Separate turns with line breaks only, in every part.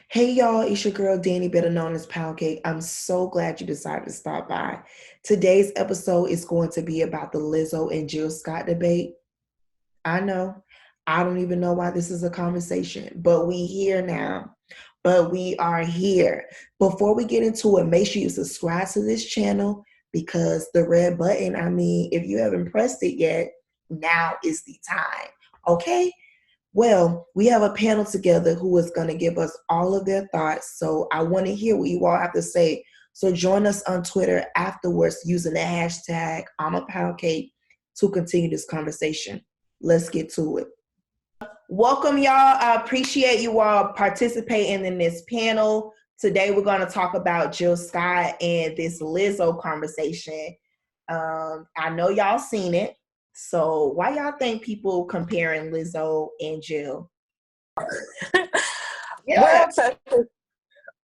Hey y'all, it's your girl Danny, better known as Poundcake. I'm so glad you decided to stop by. Today's episode is going to be about the Lizzo and Jill Scott debate. I know, I don't even know why this is a conversation, but we here now. But we are here. Before we get into it, make sure you subscribe to this channel because the red button, if you haven't pressed it yet, now is the time. Okay? Well, we have a panel together who is going to give us all of their thoughts. So I want to hear what you all have to say. So join us on Twitter afterwards using the hashtag AMAPOUNDCAKE to continue this conversation. Let's get to it. Welcome, y'all. I appreciate you all participating in this panel. Today, we're going to talk about Jill Scott and this Lizzo conversation. I know y'all seen it. So why y'all think people comparing Lizzo and Jill?
Well,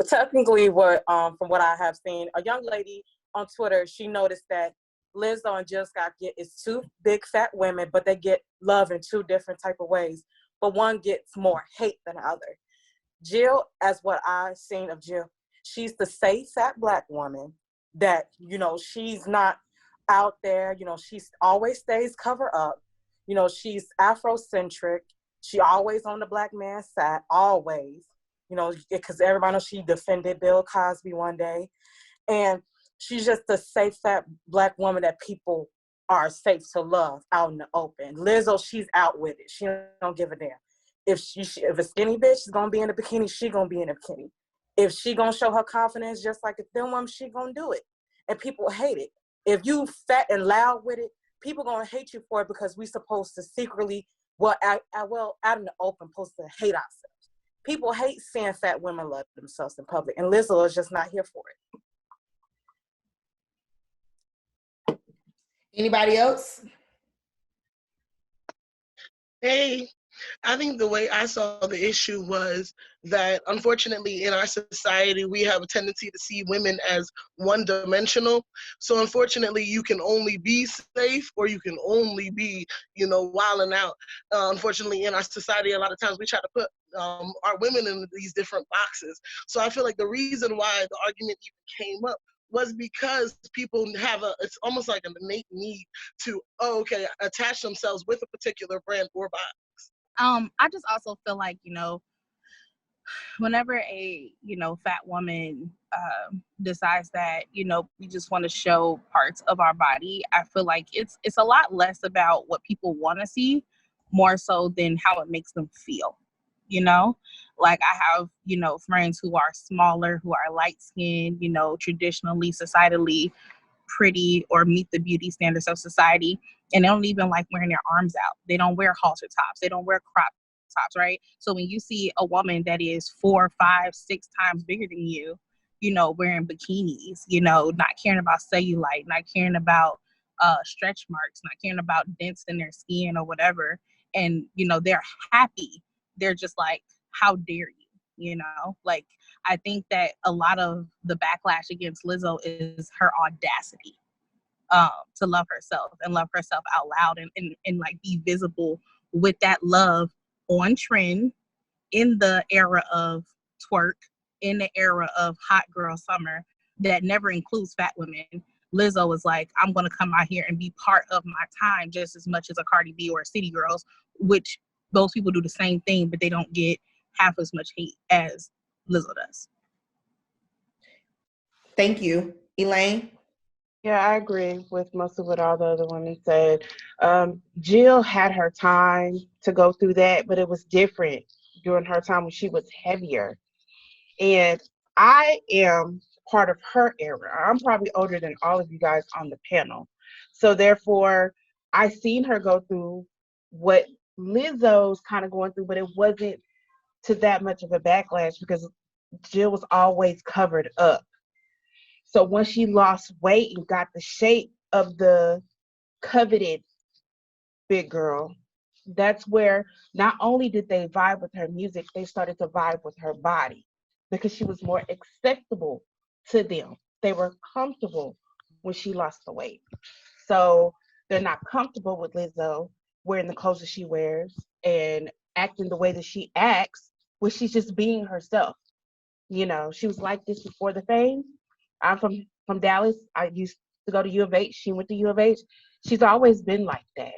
technically, what from what I have seen, a young lady on Twitter, she noticed that Lizzo and Jill Scott is two big fat women, but they get love in two different type of ways. But one gets more hate than the other. Jill, as what I've seen of Jill, she's the safe fat black woman that, she's not out there, she always stays covered up. She's Afrocentric. She always on the black man's side, always, because everybody knows she defended Bill Cosby one day. And she's just a safe fat black woman that people are safe to love out in the open. Lizzo, she's out with it. She don't give a damn. If a skinny bitch is gonna be in a bikini, she gonna be in a bikini. If she gonna show her confidence just like a thin woman, she gonna do it. And people hate it. If you fat and loud with it, people gonna hate you for it because we supposed to secretly, out in the open, supposed to hate ourselves. People hate seeing fat women love themselves in public, and Lizzo is just not here for
it. Anybody else?
Hey, I think the way I saw the issue was that unfortunately in our society, we have a tendency to see women as one-dimensional. So unfortunately, you can only be safe or you can only be, wilding out. Unfortunately, in our society, a lot of times we try to put our women in these different boxes. So I feel like the reason why the argument even came up was because people have it's almost like an innate need to, attach themselves with a particular brand or box.
I just also feel like, whenever a, fat woman decides that, we just want to show parts of our body, I feel like it's a lot less about what people want to see, more so than how it makes them feel. Like I have, friends who are smaller, who are light skinned, traditionally, societally pretty or meet the beauty standards of society, and they don't even like wearing their arms out. They don't wear halter tops. They don't wear crop tops, right? So when you see a woman that is 4, 5, 6 times bigger than you, wearing bikinis, not caring about cellulite, not caring about stretch marks, not caring about dents in their skin or whatever, and they're happy, they're just like, how dare you? Like, I think that a lot of the backlash against Lizzo is her audacity to love herself and love herself out loud and like be visible with that love on trend in the era of twerk, in the era of hot girl summer that never includes fat women. Lizzo is like, I'm going to come out here and be part of my time just as much as a Cardi B or a City Girls, which those people do the same thing, but they don't get half as much hate as Lizzo does.
Thank you. Elaine?
Yeah, I agree with most of what all the other women said. Jill had her time to go through that, but it was different during her time when she was heavier. And I am part of her era. I'm probably older than all of you guys on the panel. So therefore, I seen her go through what Lizzo's kind of going through, but it wasn't to that much of a backlash because Jill was always covered up. So once she lost weight and got the shape of the coveted big girl, that's where not only did they vibe with her music, they started to vibe with her body because she was more acceptable to them. They were comfortable when she lost the weight. So they're not comfortable with Lizzo wearing the clothes that she wears and acting the way that she acts, when she's just being herself. You know, she was like this before the fame. I'm from Dallas. I used to go to U of H. She went to U of H. She's always been like that.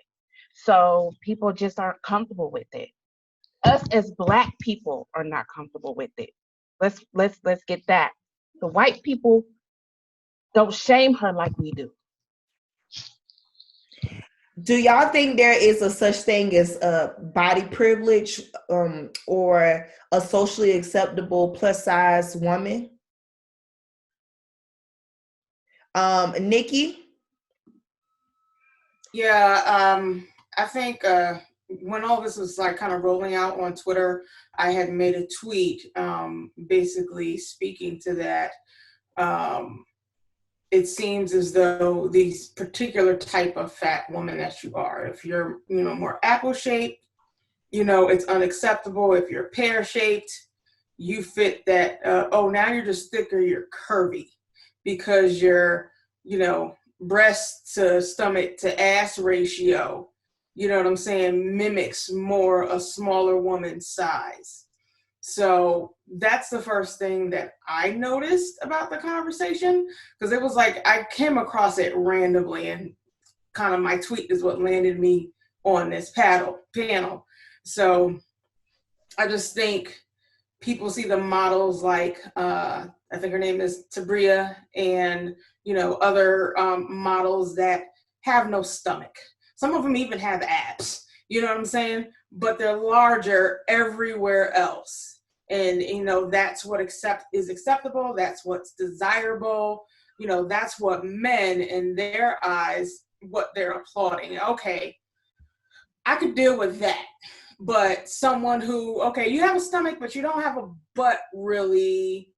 So people just aren't comfortable with it. Us as Black people are not comfortable with it. Let's get that. The white people don't shame her like we do.
Do y'all think there is a such thing as body privilege, or a socially acceptable plus size woman? Nikki?
Yeah, I think when all this was like kind of rolling out on Twitter, I had made a tweet basically speaking to that. It seems as though these particular type of fat woman that you are, if you're, more apple shaped, it's unacceptable. If you're pear shaped, you fit that, oh, now you're just thicker, you're curvy because you're, breast to stomach to ass ratio, you know what I'm saying, mimics more a smaller woman's size. So that's the first thing that I noticed about the conversation, because it was like I came across it randomly and kind of my tweet is what landed me on this panel. So I just think people see the models like, I think her name is Tabria, and, other models that have no stomach. Some of them even have abs, you know what I'm saying? But they're larger everywhere else. And, that's what is acceptable. That's what's desirable. That's what men in their eyes, what they're applauding. Okay, I could deal with that. But someone who, okay, you have a stomach, but you don't have a butt really.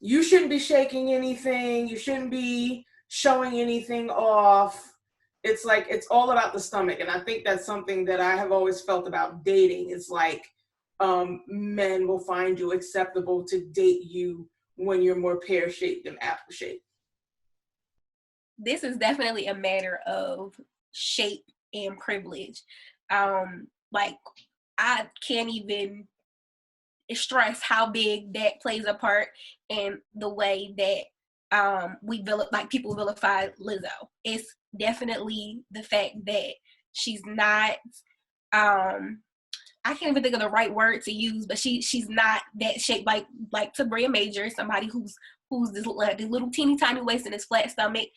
You shouldn't be shaking anything. You shouldn't be showing anything off. It's like, it's all about the stomach. And I think that's something that I have always felt about dating. It's like men will find you acceptable to date you when you're more pear-shaped than apple-shaped.
This is definitely a matter of shape and privilege. Like, I can't even stress how big that plays a part in the way that people vilify Lizzo. It's definitely the fact that she's not, I can't even think of the right word to use, but she's not that shape like Tabria Major, somebody who's this little teeny tiny waist and this flat stomach.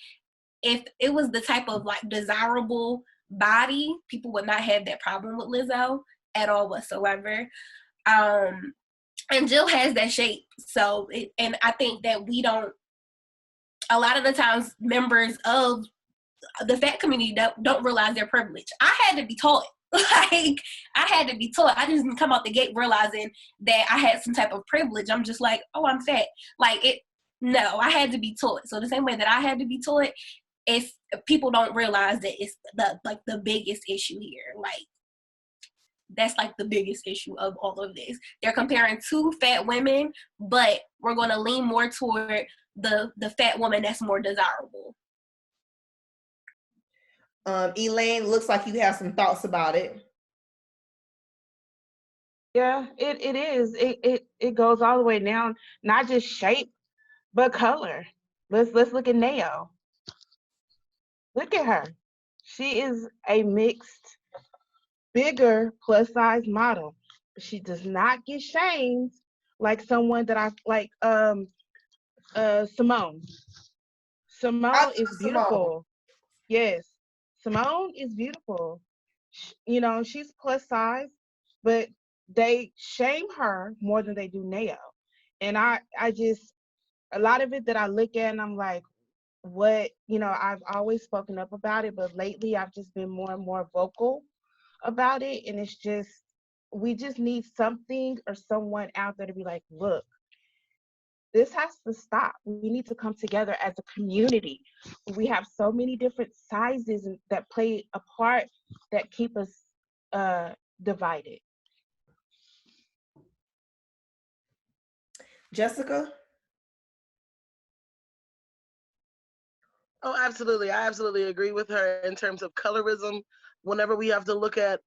If it was the type of like desirable body, people would not have that problem with Lizzo at all whatsoever. And Jill has that shape. So, and I think that we don't, a lot of the times members of the fat community don't realize their privilege. I had to be taught. Like, I had to be taught. I just didn't come out the gate realizing that I had some type of privilege. I'm just like, oh, I'm fat. No, I had to be taught. So the same way that I had to be taught, if people don't realize that it's the biggest issue here. Like, that's like the biggest issue of all of this. They're comparing two fat women, but we're going to lean more toward the fat woman that's more desirable.
Elaine, looks like you have some thoughts about it.
Yeah, it is. It goes all the way down, not just shape, but color. Let's look at Nao. Look at her. She is a mixed, bigger plus size model. She does not get shamed like someone that I like. Simone. Simone is beautiful. Yes, Simone is beautiful. She's plus size, but they shame her more than they do Nao. And I just, a lot of it that I look at and I'm like, what, I've always spoken up about it, but lately I've just been more and more vocal about it. And it's just, we just need something or someone out there to be like, look, this has to stop. We need to come together as a community. We have so many different sizes that play a part that keep us divided.
Jessica?
Oh, absolutely. I absolutely agree with her in terms of colorism. Whenever we have to look at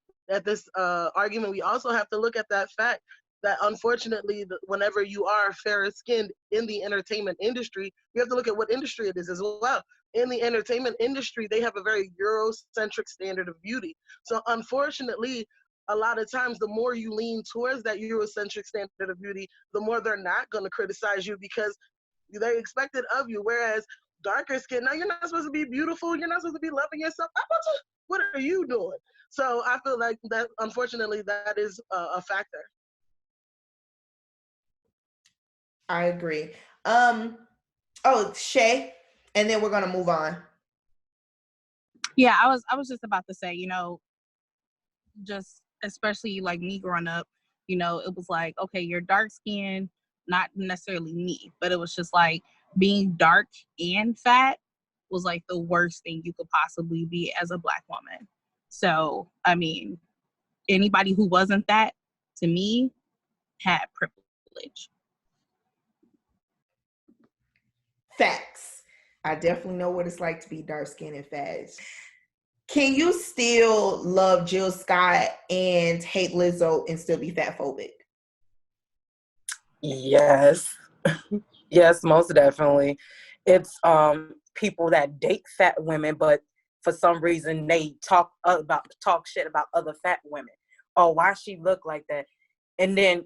this argument, we also have to look at that fact that unfortunately, whenever you are fairer skinned in the entertainment industry, you have to look at what industry it is as well. In the entertainment industry, they have a very Eurocentric standard of beauty. So unfortunately, a lot of times, the more you lean towards that Eurocentric standard of beauty, the more they're not going to criticize you because they expect it of you. Whereas darker skin, now you're not supposed to be beautiful. You're not supposed to be loving yourself. What are you doing? So I feel like that, unfortunately, that is a factor.
I agree. Oh, Shay, and then we're gonna move on.
Yeah, I was just about to say, just especially like me growing up, it was like, okay, you're dark skinned, not necessarily me, but it was just like being dark and fat was like the worst thing you could possibly be as a Black woman. So, I mean, anybody who wasn't that, to me, had privilege.
Facts. I definitely know what it's like to be dark skinned and fat. Can you still love Jill Scott and hate Lizzo and still be fat phobic?
Yes. Yes, most definitely. It's people that date fat women, but for some reason they talk shit about other fat women. Oh, why she look like that? And then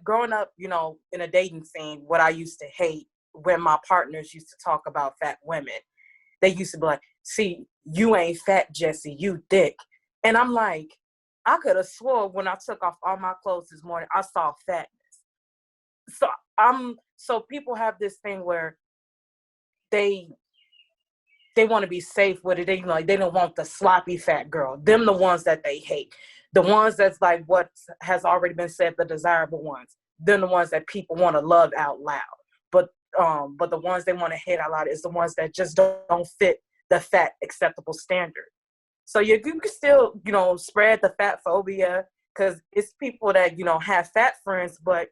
growing up, in a dating scene, what I used to hate when my partners used to talk about fat women, they used to be like, see, you ain't fat, Jesse, you thick. And I'm like, I could have swore when I took off all my clothes this morning, I saw fatness. So people have this thing where they want to be safe with it. They don't want the sloppy fat girl. Them the ones that they hate. The ones that's like what has already been said, the desirable ones. Them the ones that people want to love out loud. But the ones they want to hate out loud is the ones that just don't fit the fat acceptable standard. So you can still, spread the fat phobia because it's people that, have fat friends, but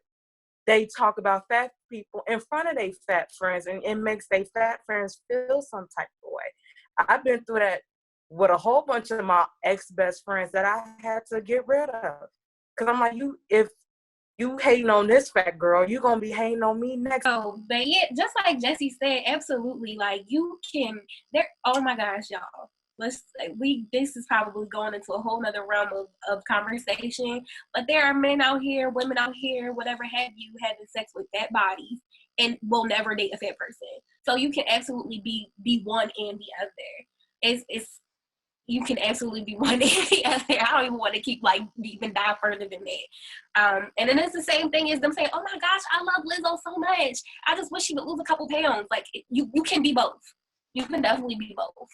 they talk about fat people in front of their fat friends, and it makes their fat friends feel some type of way. I've been through that with a whole bunch of my ex-best friends that I had to get rid of. Because I'm like, if you hating on this fat girl, you going to be hating on me next.
Oh, but yeah, just like Jesse said, absolutely. Like oh my gosh, y'all. This is probably going into a whole nother realm of conversation, but there are men out here, women out here, whatever have you, having sex with fat bodies and will never date a fat person. So you can absolutely be one and the other. You can absolutely be one and the other. I don't even want to keep even dive further than that. And then it's the same thing as them saying, oh my gosh, I love Lizzo so much. I just wish she would lose a couple pounds. Like you can be both. You can definitely be both.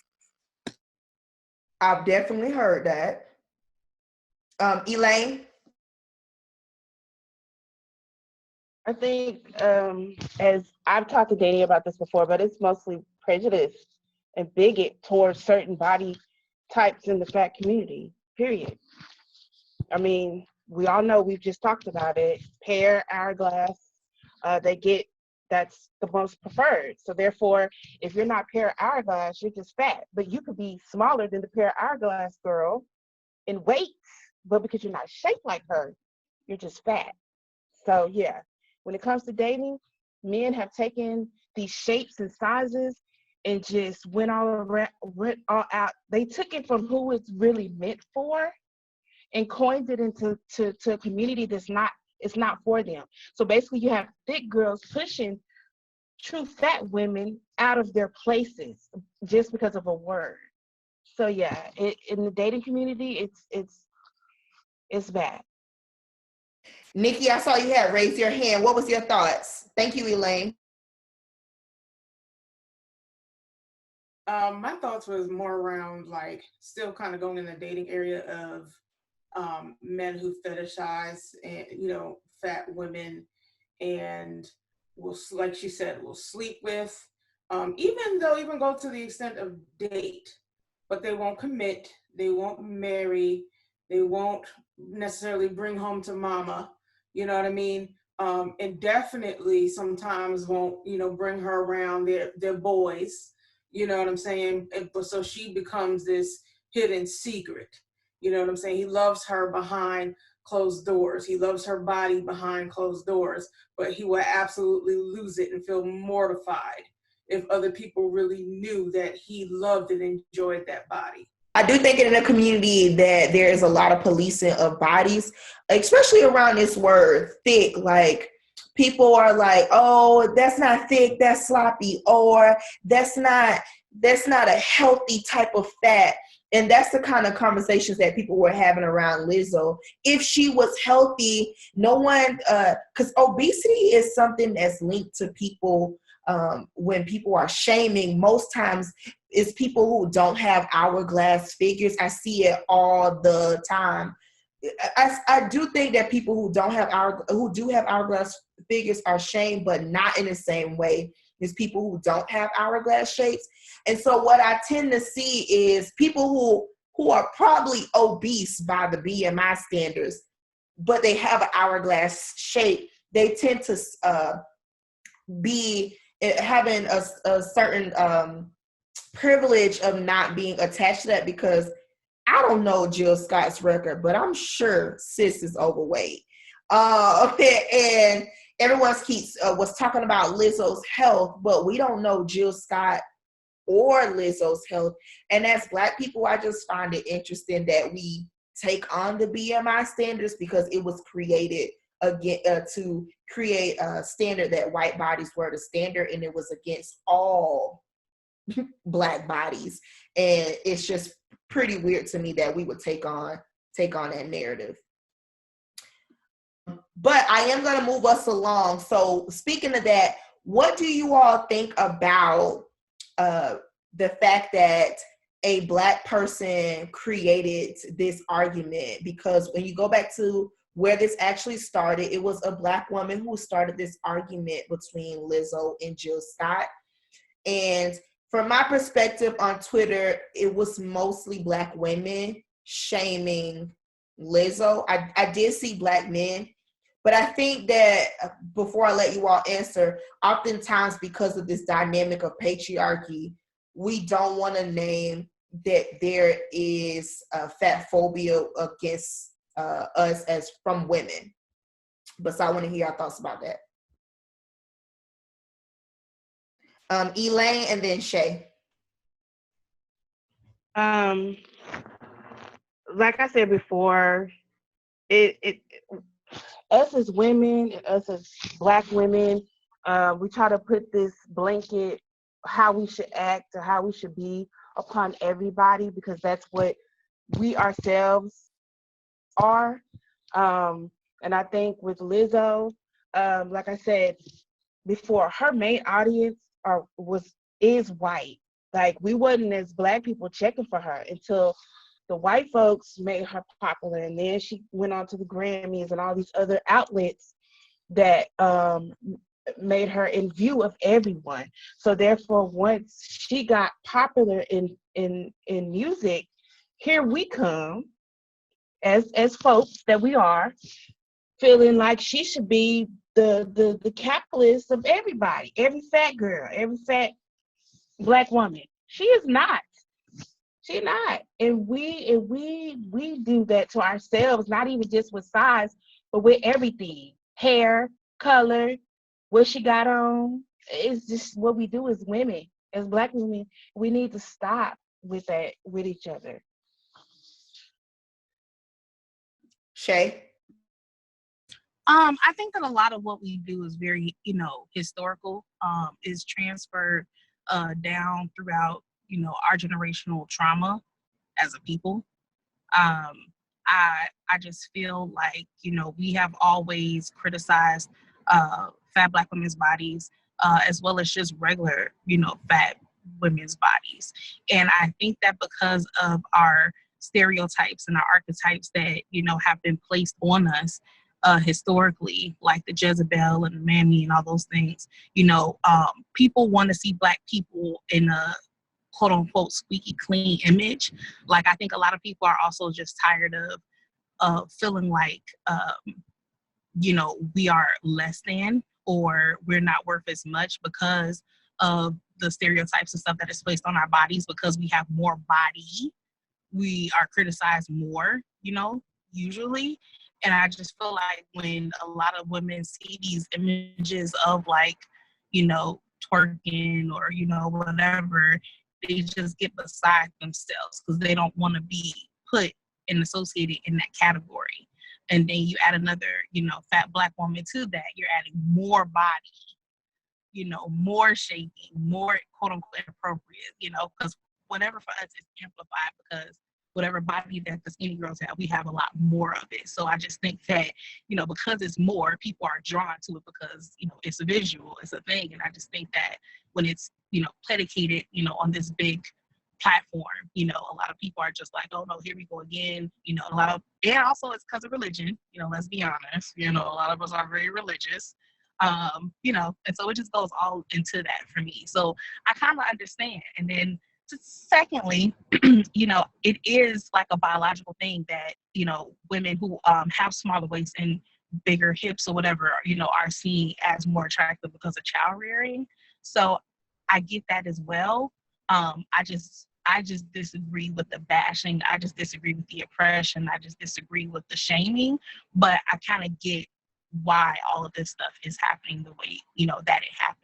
I've definitely heard that. Elaine?
I think, as I've talked to Danny about this before, but it's mostly prejudice and bigot towards certain body types in the fat community, period. I mean, we all know, we've just talked about it, pear, hourglass, that's the most preferred. So therefore, if you're not pear hourglass, you're just fat. But you could be smaller than the pear hourglass girl in weight, but because you're not shaped like her, you're just fat. So yeah, when it comes to dating, men have taken these shapes and sizes and just went all out. They took it from who it's really meant for and coined it into a community it's not for them. So basically you have thick girls pushing true fat women out of their places just because of a word. So yeah, in the dating community, it's bad.
Nikki, I saw you had raised your hand. What was your thoughts? Thank you, Elaine.
My thoughts was more around still kind of going in the dating area of men who fetishize and fat women and will, like she said, will sleep with. Even they'll even go to the extent of date, but they won't commit. They won't marry. They won't necessarily bring home to mama. You know what I mean? And definitely sometimes won't bring her around their boys. You know what I'm saying? So she becomes this hidden secret. You know what I'm saying? He loves her behind closed doors. He loves her body behind closed doors, but he will absolutely lose it and feel mortified if other people really knew that he loved and enjoyed that body.
I do think in a community that there is a lot of policing of bodies, especially around this word thick. Like people are like, oh, that's not thick, that's sloppy, or that's not a healthy type of fat. And that's the kind of conversations that people were having around Lizzo. If she was healthy, no one, because obesity is something that's linked to people. When people are shaming, most times it's people who don't have hourglass figures. I see it all the time. I do think that people who do have hourglass figures are shamed, but not in the same way as people who don't have hourglass shapes. And so what I tend to see is people who are probably obese by the BMI standards, but they have an hourglass shape. They tend to be having a certain privilege of not being attached to that, because I don't know Jill Scott's record, but I'm sure sis is overweight. And everyone was talking about Lizzo's health, but we don't know Jill Scott or Lizzo's health. And as Black people, I just find it interesting that we take on the BMI standards, because it was created again to create a standard that white bodies were the standard, and it was against all Black bodies. And it's just pretty weird to me that we would take on that narrative. But I am going to move us along. So speaking of that, what do you all think about the fact that a Black person created this argument? Because when you go back to where this actually started, it was a Black woman who started this argument between Lizzo and Jill Scott. And from my perspective on Twitter, it was mostly Black women shaming Lizzo. I did see Black men, but I think that, before I let you all answer, oftentimes because of this dynamic of patriarchy, we don't want to name that there is a fat phobia against us as from women. But so I want to hear your thoughts about that. Elaine and then Shay.
Like I said before, it us as women, us as Black women, we try to put this blanket how we should act or how we should be upon everybody, because that's what we ourselves are. And I think with Lizzo, like I said before, her main audience is white. Like, we wasn't as Black people checking for her until the white folks made her popular, and then she went on to the Grammys and all these other outlets that made her in view of everyone. So therefore, once she got popular in music, here we come as folks that we are, feeling like she should be the capitalist of everybody, every fat girl, every fat Black woman. She is not. She's not. And we do that to ourselves, not even just with size, but with everything. Hair, color, what she got on. It's just what we do as women, as Black women. We need to stop with that with each other.
Shay?
I think that a lot of what we do is very, historical, is transferred down throughout, our generational trauma as a people. I just feel like, we have always criticized fat Black women's bodies, as well as just regular, fat women's bodies. And I think that because of our stereotypes and our archetypes that, have been placed on us historically, like the Jezebel and the Mammy and all those things, people want to see Black people in a quote unquote squeaky clean image. Like, I think a lot of people are also just tired of feeling like, we are less than, or we're not worth as much because of the stereotypes and stuff that is placed on our bodies. Because we have more body, we are criticized more, usually. And I just feel like when a lot of women see these images of like, you know, twerking or, you know, whatever, they just get beside themselves because they don't want to be put and associated in that category. And then you add another, you know, fat Black woman to that, you're adding more body, you know, more shaking, more quote unquote inappropriate, you know, because whatever for us is amplified because whatever body that the skinny girls have, we have a lot more of it. So I just think that, you know, because it's more, people are drawn to it because, you know, it's a visual, it's a thing. And I just think that when it's, you know, predicated, you know, on this big platform, you know, a lot of people are just like, oh no, here we go again, you know, and also it's because of religion, you know, let's be honest, you know, a lot of us are very religious. You know, and so it just goes all into that for me. So I kind of understand. And then secondly, you know, it is like a biological thing that, you know, women who have smaller waists and bigger hips or whatever, you know, are seen as more attractive because of child rearing. So I get that as well. I just disagree with the bashing. I just disagree with the oppression. I just disagree with the shaming. But I kind of get why all of this stuff is happening the way, you know, that it happens.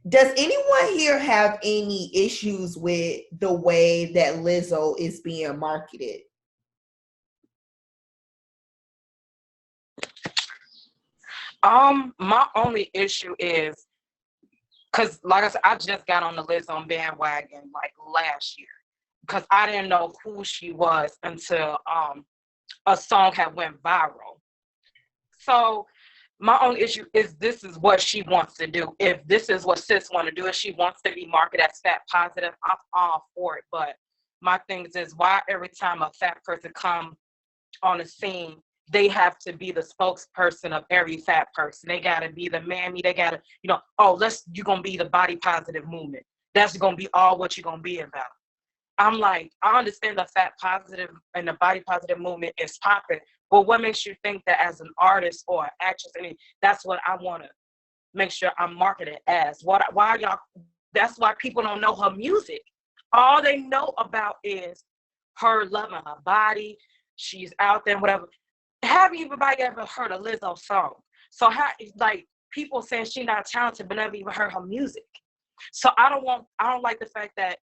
Does anyone here have any issues with the way that Lizzo is being marketed?
My only issue is because, like I said, I just got on the Lizzo bandwagon like last year because I didn't know who she was until a song had went viral. So my only issue is this is what she wants to do. If this is what sis want to do, if she wants to be marketed as fat positive, I'm all for it. But my thing is why every time a fat person come on the scene, they have to be the spokesperson of every fat person. They gotta be the mammy. They gotta, you know, oh, you're gonna be the body positive movement. That's gonna be all what you're gonna be about. I'm like, I understand the fat positive and the body positive movement is popping, but what makes you think that as an artist or an actress, I mean, that's what I want to make sure I'm marketed as? Why y'all? That's why people don't know her music. All they know about is her loving her body. She's out there, whatever. Have anybody ever heard a Lizzo song? So how, like, people saying she's not talented, but never even heard her music. So I don't like the fact that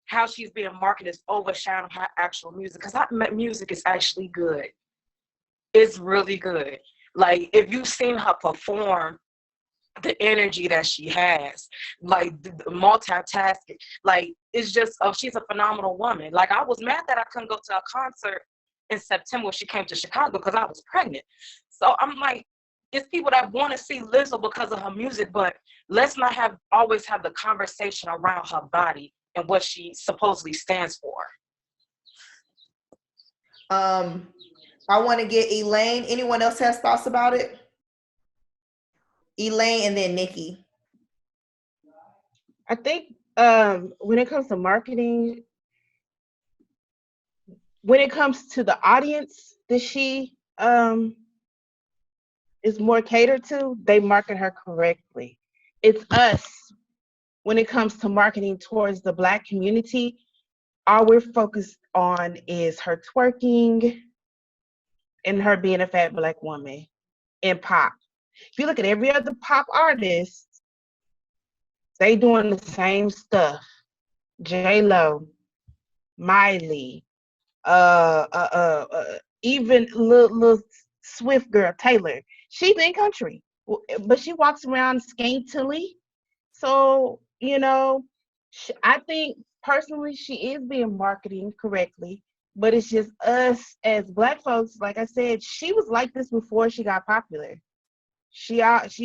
how she's being marketed is overshadowing her actual music, because her music is actually good. It's really good. Like, if you've seen her perform, the energy that she has, like the multitasking, like it's just, she's a phenomenal woman. Like, I was mad that I couldn't go to a concert in September when she came to Chicago because I was pregnant. So I'm like, it's people that want to see Lizzo because of her music, but let's not always have the conversation around her body and what she supposedly stands for.
I want to get Elaine. Anyone else has thoughts about it? Elaine and then Nikki.
I think when it comes to marketing, when it comes to the audience that she is more catered to, they market her correctly. It's us. When it comes to marketing towards the Black community, all we're focused on is her twerking and her being a fat Black woman in pop. If you look at every other pop artist, they doing the same stuff. J-Lo, Miley, even little Swift girl Taylor. She's in country, but she walks around scantily. So, you know, I think personally she is being marketed correctly, but it's just us as Black folks. Like I said, she was like this before she got popular. She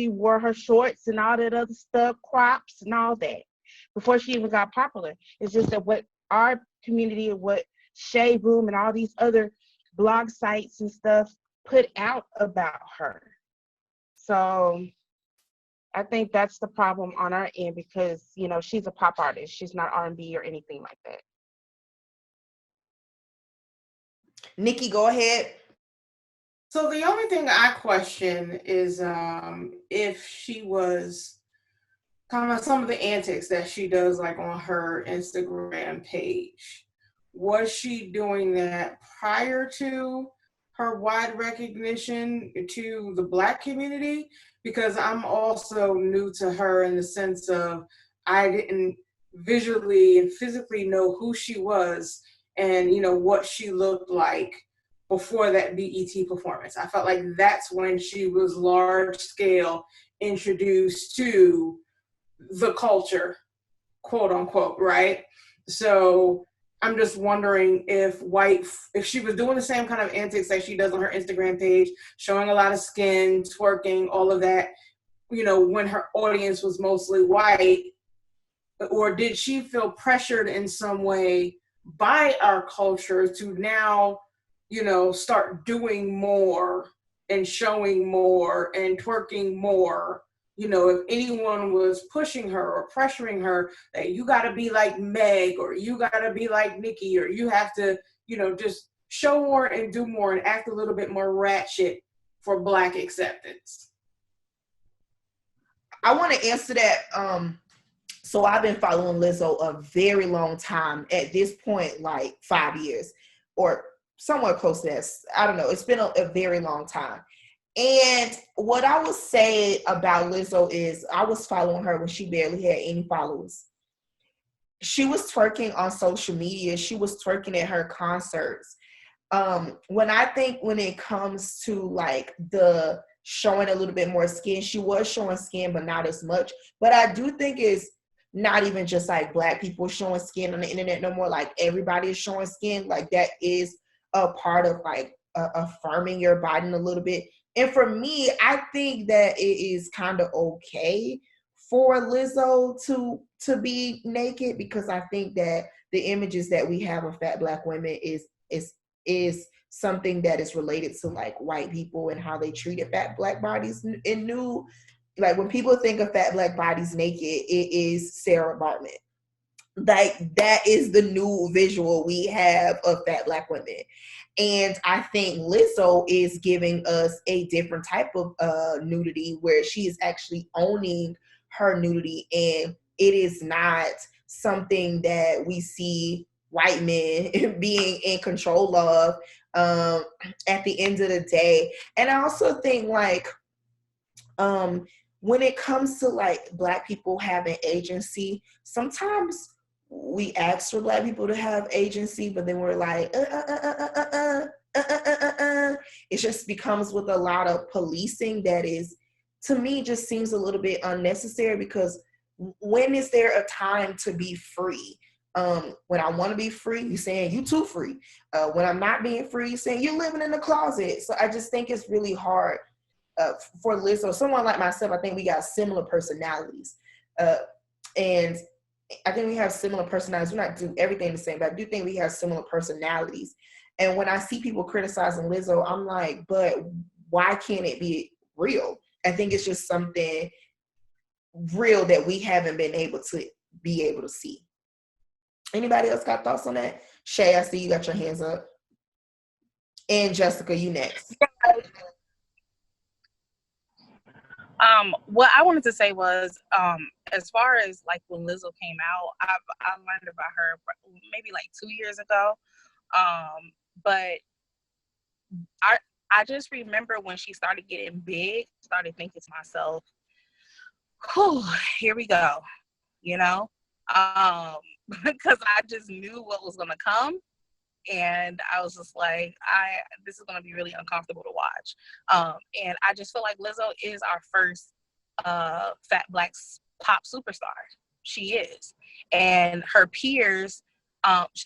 wore her shorts and all that other stuff, crops and all that before she even got popular. It's just that what our community and what Shade Room and all these other blog sites and stuff put out about her. So I think that's the problem on our end because, you know, she's a pop artist. She's not R&B or anything like that.
Nikki, go ahead.
So the only thing I question is if she was kind of some of the antics that she does, like on her Instagram page. Was she doing that prior to her wide recognition to the Black community, because I'm also new to her in the sense of I didn't visually and physically know who she was and, you know, what she looked like before that BET performance. I felt like that's when she was large scale introduced to the culture, quote unquote, right? So I'm just wondering if she was doing the same kind of antics that she does on her Instagram page, showing a lot of skin, twerking, all of that, you know, when her audience was mostly white, or did she feel pressured in some way by our culture to now, you know, start doing more and showing more and twerking more? You know, if anyone was pushing her or pressuring her that you got to be like Meg, or you got to be like Nicki, or you have to, you know, just show more and do more and act a little bit more ratchet for Black acceptance.
I want to answer that. So I've been following Lizzo a very long time. At this point, like 5 years or somewhere close to that. I don't know. It's been a very long time. And what I would say about Lizzo is I was following her when she barely had any followers. She was twerking on social media. She was twerking at her concerts. When it comes to like the showing a little bit more skin, she was showing skin, but not as much. But I do think it's not even just like Black people showing skin on the internet no more. Like everybody is showing skin. Like that is a part of like affirming your body a little bit. And for me, I think that it is kind of okay for Lizzo to be naked, because I think that the images that we have of fat Black women is something that is related to like white people and how they treated fat Black bodies. And new, like when people think of fat Black bodies naked, it is Sarah Bartman. Like that is the new visual we have of fat Black women. And I think Lizzo is giving us a different type of nudity, where she is actually owning her nudity, and it is not something that we see white men being in control of at the end of the day. And I also think like when it comes to like Black people having agency, sometimes we ask for Black people to have agency, but then we're like, it just becomes with a lot of policing that is, to me, just seems a little bit unnecessary, because when is there a time to be free? When I want to be free, you're saying you too free. When I'm not being free, you're saying you're living in the closet. So I just think it's really hard for Lizzo. Someone like myself, I think we got similar personalities. And I think we have similar personalities. We not do everything the same, but I do think we have similar personalities. And when I see people criticizing Lizzo, I'm like, but why can't it be real? I think it's just something real that we haven't been able to see. Anybody else got thoughts on that? Shay, I see you got your hands up. And Jessica, you next.
What I wanted to say was, as far as like when Lizzo came out, I learned about her maybe like 2 years ago. But I just remember when she started getting big, started thinking to myself, whew, here we go, you know? Because I just knew what was gonna come. And I was just like, this is going to be really uncomfortable to watch. And I just feel like Lizzo is our first fat Black pop superstar. She is. And her peers,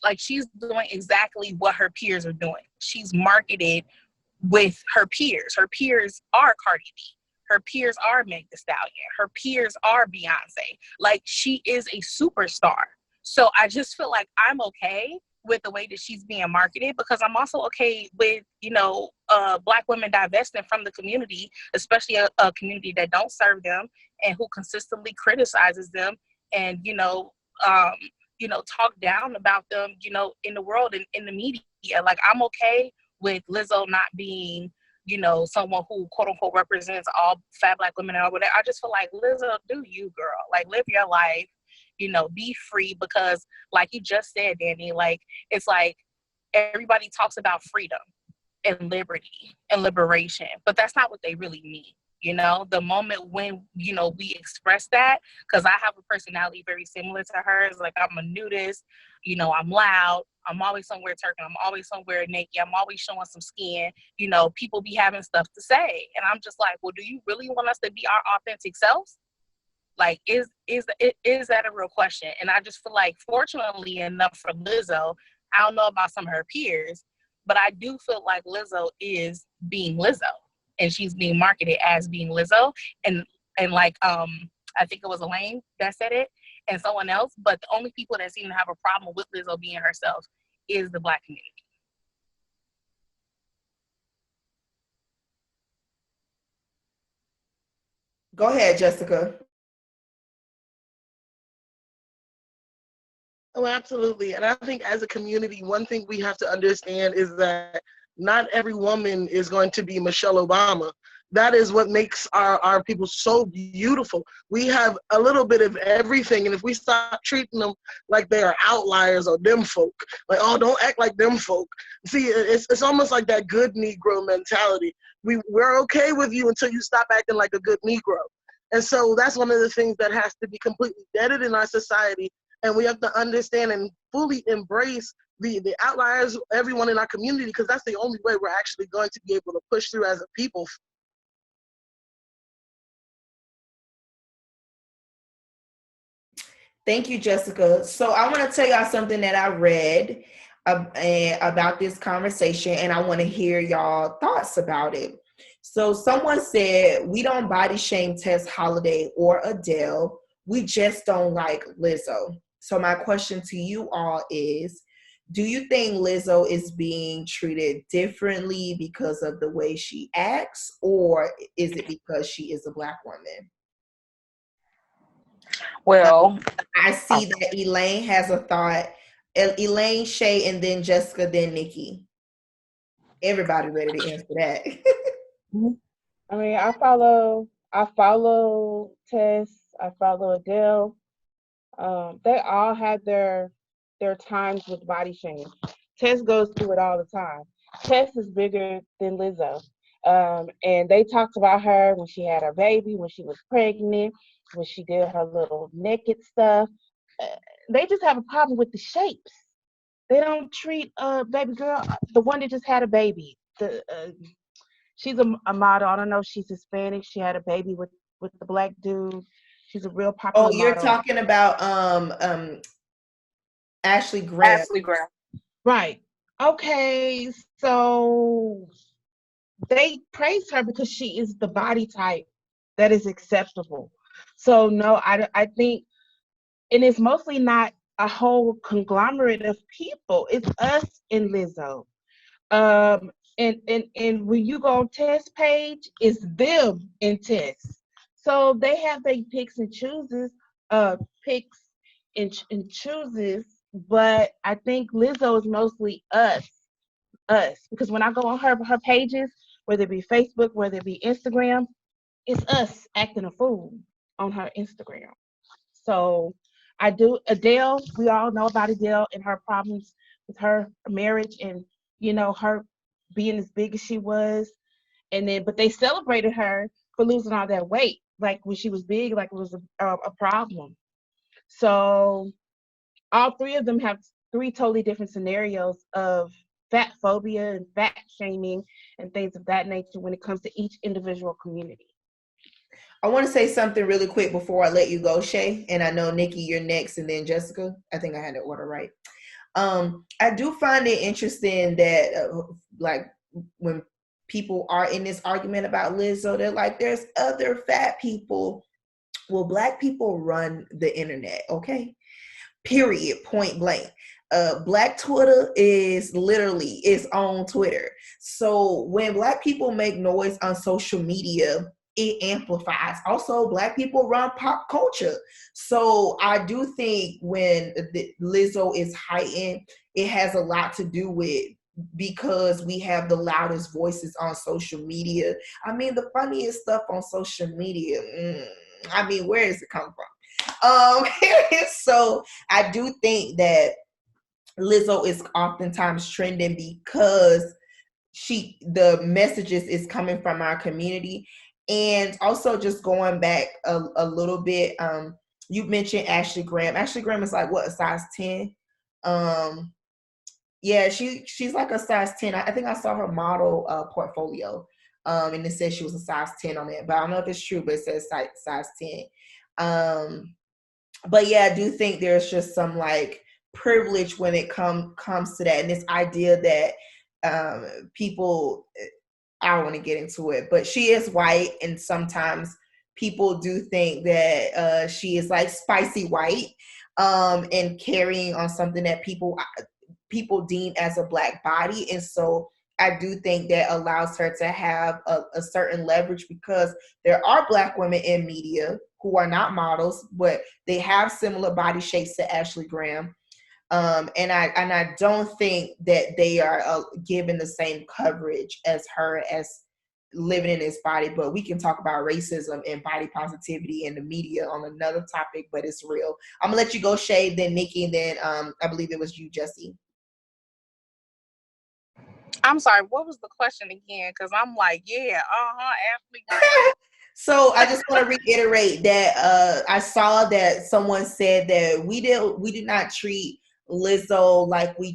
like she's doing exactly what her peers are doing. She's marketed with her peers. Her peers are Cardi B. Her peers are Meg Thee Stallion. Her peers are Beyonce. Like she is a superstar. So I just feel like I'm okay with the way that she's being marketed, because I'm also okay with, you know, Black women divesting from the community, especially a community that don't serve them and who consistently criticizes them and, talk down about them, in the world and in the media. Like I'm okay with Lizzo not being, someone who quote unquote represents all fat Black women or whatever. I just feel like Lizzo, do you, girl, like live your life. Be free, because like you just said, Danny, like, it's like everybody talks about freedom. and liberty and liberation, but that's not what they really mean. You know, the moment when, you know, we express that, because I have a personality very similar to hers. Like, I'm a nudist, you know, I'm loud, I'm always somewhere turking, I'm always somewhere naked, I'm always showing some skin. You know, people be having stuff to say. And I'm just like, well, do you really want us to be our authentic selves? Like, is that a real question? And I just feel like, fortunately enough for Lizzo, I don't know about some of her peers, but I do feel like Lizzo is being Lizzo, and she's being marketed as being Lizzo. And like, I think it was Elaine that said it, and someone else. But the only people that seem to have a problem with Lizzo being herself is the Black community.
Go ahead, Jessica.
Oh, absolutely. And I think as a community, one thing we have to understand is that not every woman is going to be Michelle Obama. That is what makes our people so beautiful. We have a little bit of everything. And if we stop treating them like they are outliers or them folk, like, oh, don't act like them folk. See, it's almost like that good Negro mentality. We're okay with you until you stop acting like a good Negro. And so that's one of the things that has to be completely deaded in our society, and we have to understand and fully embrace the outliers, everyone in our community, because that's the only way we're actually going to be able to push through as a people.
Thank you, Jessica. So I want to tell y'all something that I read about this conversation, and I want to hear y'all thoughts about it. So someone said, we don't body shame Tess Holiday or Adele. We just don't like Lizzo. So my question to you all is, do you think Lizzo is being treated differently because of the way she acts, or is it because she is a Black woman?
Well,
I see that Elaine has a thought. Elaine, Shay, and then Jessica, then Nikki. Everybody ready to answer that.
I mean, I follow Tess, I follow Adele. They all had their times with body shaming. Tess goes through it all the time. Tess is bigger than Lizzo. And they talked about her when she had her baby, when she was pregnant, when she did her little naked stuff. Uh, they just have a problem with the shapes. They don't treat baby girl, the one that just had a baby. She's a model. I don't know if she's Hispanic. She had a baby with the Black dude. She's a real
Oh,
popular
you're
model.
talking about Ashley Graham.
Ashley Graham.
Right. Okay. So they praise her because she is the body type that is acceptable. So no, I think, and it's mostly not a whole conglomerate of people. It's us and Lizzo. And when you go on Tess page, it's them and Tess. So they have their picks and chooses. But I think Lizzo is mostly us, because when I go on her pages, whether it be Facebook, whether it be Instagram, it's us acting a fool on her Instagram. So I do Adele. We all know about Adele and her problems with her marriage, and her being as big as she was, and then but they celebrated her for losing all that weight, like when she was big, like it was a problem. So all three of them have three totally different scenarios of fat phobia and fat shaming and things of that nature when it comes to each individual community.
I want to say something really quick before I let you go, Shay. And I know, Nikki, you're next, and then Jessica. I think I had the order right. I do find it interesting that, like, when people are in this argument about Lizzo, they're like, there's other fat people. Well, Black people run the internet, okay? Period, point blank. Black Twitter is literally its own Twitter. So when Black people make noise on social media, it amplifies. Also, Black people run pop culture. So I do think when Lizzo is heightened, it has a lot to do with, because we have the loudest voices on social media. I mean, the funniest stuff on social media. I mean, where does it come from? So I do think that Lizzo is oftentimes trending because the messages is coming from our community. And also just going back a little bit, you mentioned Ashley Graham. Ashley Graham is like what, a size 10? Yeah, she's like a size 10. I think I saw her model portfolio. And it says she was a size 10 on it, but I don't know if it's true, but it says size 10. But yeah, I do think there's just some like privilege when it comes to that, and this idea that people, I don't want to get into it, but she is white, and sometimes people do think that she is like spicy white, and carrying on something that people deem as a Black body. And so I do think that allows her to have a certain leverage, because there are Black women in media who are not models, but they have similar body shapes to Ashley Graham. And I don't think that they are given the same coverage as her, as living in this body. But we can talk about racism and body positivity in the media on another topic, but it's real. I'm gonna let you go, Shay, then Nikki, and then I believe it was you, Jesse.
I'm sorry, what was the question again? Because I'm like, yeah, Ashley Graham.
So I just want to reiterate that I saw that someone said that we did not treat Lizzo like we